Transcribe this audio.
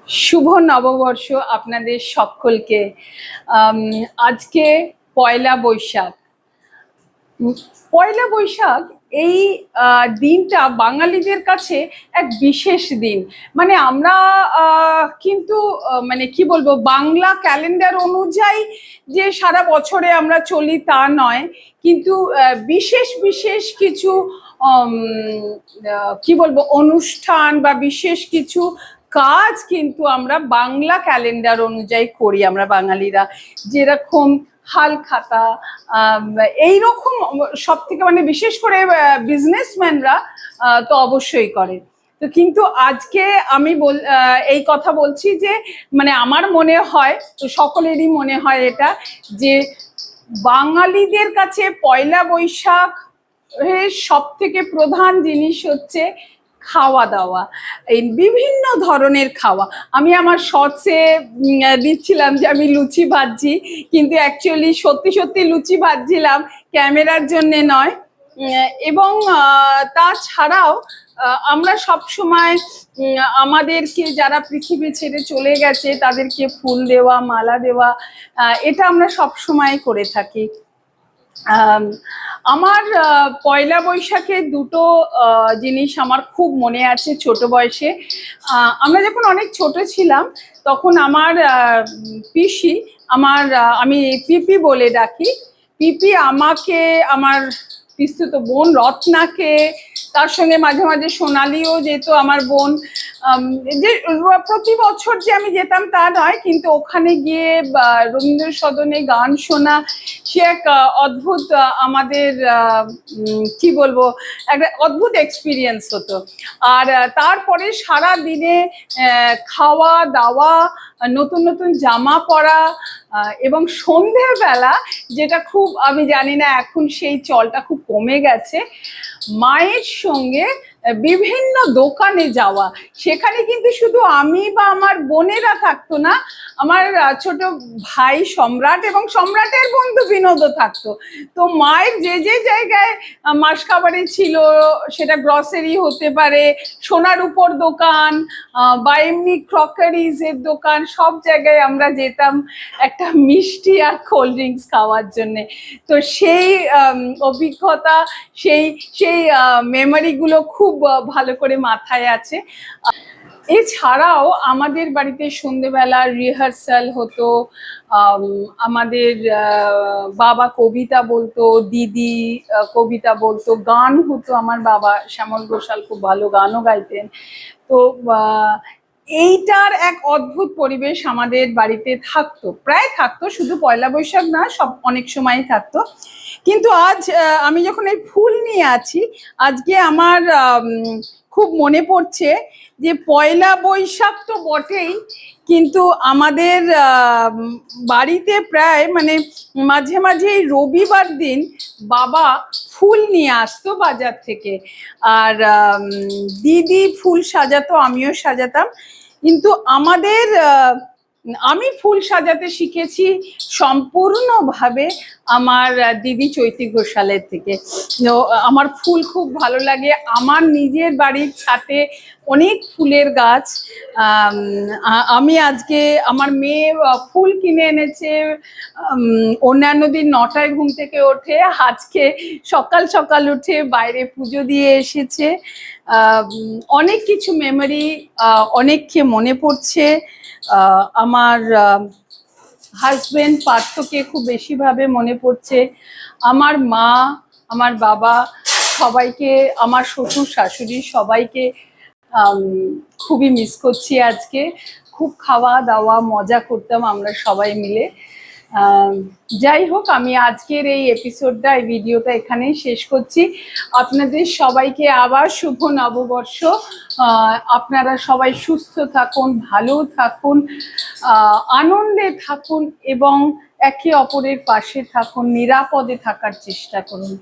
শুভ নববর্ষ আপনাদের সকলকে। আজকে পয়লা বৈশাখ। পয়লা বৈশাখ এই দিনটা বাঙালিদের কাছে এক বিশেষ দিন। মানে আমরা কিন্তু মানে কি বলবো, বাংলা ক্যালেন্ডার অনুযায়ী যে সারা বছরে আমরা চলি তা নয়, কিন্তু বিশেষ বিশেষ কিছু কি বলবো অনুষ্ঠান বা বিশেষ কিছু কাজ কিন্তু আমরা বাংলা ক্যালেন্ডার অনুযায়ী করি আমরা বাঙালিরা। যেরকম হালখাতা, এইরকম সব থেকে মানে বিশেষ করে বিজনেসম্যানরা তো অবশ্যই করে। তো কিন্তু আজকে আমি এই কথা বলছি যে মানে আমার মনে হয়, তো সকলেরই মনে হয় এটা, যে বাঙালিদের কাছে পয়লা বৈশাখ সব থেকে প্রধান জিনিস হচ্ছে খাওয়া দাওয়া। এই বিভিন্ন ধরনের খাওয়া। আমি আমার শর্টসে দিচ্ছিলাম যে আমি লুচি ভাজছি, কিন্তু অ্যাকচুয়ালি সত্যি সত্যি লুচি ভাজছিলাম, ক্যামেরার জন্যে নয়। এবং তাছাড়াও আমরা সব সময় আমাদেরকে যারা পৃথিবী ছেড়ে চলে গেছে তাদেরকে ফুল দেওয়া, মালা দেওয়া, এটা আমরা সব সময় করে থাকি। আমার পয়লা বৈশাখে দুটো জিনিস আমার খুব মনে আছে ছোট বয়সে। আমরা যখন অনেক ছোট ছিলাম তখন আমার পিসি, আমি পিপি বলে ডাকি, পিপি আমাকে, আমার পিস্তুত বোন রত্নাকে, তার সঙ্গে মাঝে মাঝে সোনালিও যেত আমার বোন। যে প্রতি বছর যে আমি যেতাম তা নয়, কিন্তু ওখানে গিয়ে রবীন্দ্র সদনে গান শোনা সে এক অদ্ভুত আমাদের কি বলবো, একটা অদ্ভুত এক্সপিরিয়েন্স হতো। আর তারপরে সারা দিনে খাওয়া দাওয়া, নতুন নতুন জামা পরা, এবং সন্ধেবেলা যেটা খুব, আমি জানি না এখন সেই চলটা খুব কমে গেছে, মায়ের সঙ্গে বিভিন্ন দোকানে যাওয়া। সেখানে কিন্তু শুধু আমি বা আমার বোনেরা থাকতো না, আমার ছোট ভাই সম্রাট এবং সম্রাটের বন্ধু বিনোদও থাকতো। তো মায়ের যে যে জায়গায় মাসকাবারি ছিল, সেটা গ্রসারি হতে পারে, সোনার উপর দোকান, বা এমনি ক্রকারিজের দোকান, সব জায়গায় আমরা যেতাম একটা মিষ্টি আর কোল্ড ড্রিঙ্কস খাওয়ার জন্যে। তো সেই অভিজ্ঞতা, সেই সেই মেমোরিগুলো খুব ভালো করে মাথায় আছে। এছাড়াও আমাদের বাড়িতে সন্ধেবেলা রিহার্সাল হতো। আমাদের বাবা কবিতা বলতো, দিদি কবিতা বলতো, গান হতো। আমার বাবা শ্যামল ঘোষাল খুব ভালো গানও গাইতেন। তো এইটার এক অদ্ভুত পরিবেশ আমাদের বাড়িতে থাকতো, প্রায় থাকতো, শুধু পয়লা বৈশাখ না, সব অনেক সময় থাকতো। কিন্তু আজ আমি যখন এই ফুল নিয়ে আছি, আজকে আমার খুব মনে পড়ছে যে পয়লা বৈশাখ তো বটেই, কিন্তু আমাদের বাড়িতে প্রায় মানে মাঝে মাঝে রবিবার দিন বাবা ফুল নিয়ে আসতো বাজার থেকে। আর দিদি ফুল সাজাতো, আমিও সাজাতাম। কিন্তু আমি ফুল সাজাতে শিখেছি সম্পূর্ণভাবে আমার দিদি চৈতি ঘোষালের থেকে। আমার ফুল খুব ভালো লাগে। আমার নিজের বাড়ির ছাদে অনেক ফুলের গাছ। আমি আজকে আমার মেয়ে ফুল কিনে এনেছে। অন্যান্য দিন 9টায় ঘুম থেকে ওঠে, আজকে সকাল সকাল উঠে বাইরে পুজো দিয়ে এসেছে। অনেক কিছু মেমোরি, অনেককে মনে পড়ছে। আমার হাজবেন্ড পার্থকে খুব বেশিভাবে মনে পড়ছে। আমার মা, আমার বাবা, সবাইকে, আমার শ্বশুর শাশুড়ি, সবাইকে খুবই মিস করছি আজকে। খুব খাওয়া দাওয়া মজা করতাম আমরা সবাই মিলে। যাই হোক, আমি আজকের এই এপিসোডটা, এই ভিডিওটা এখানেই শেষ করছি। আপনাদের সবাইকে আবার শুভ নববর্ষ। আপনারা সবাই সুস্থ থাকুন, ভালো থাকুন, আনন্দে থাকুন এবং একে অপরের পাশে থাকুন, নিরাপদে থাকার চেষ্টা করুন।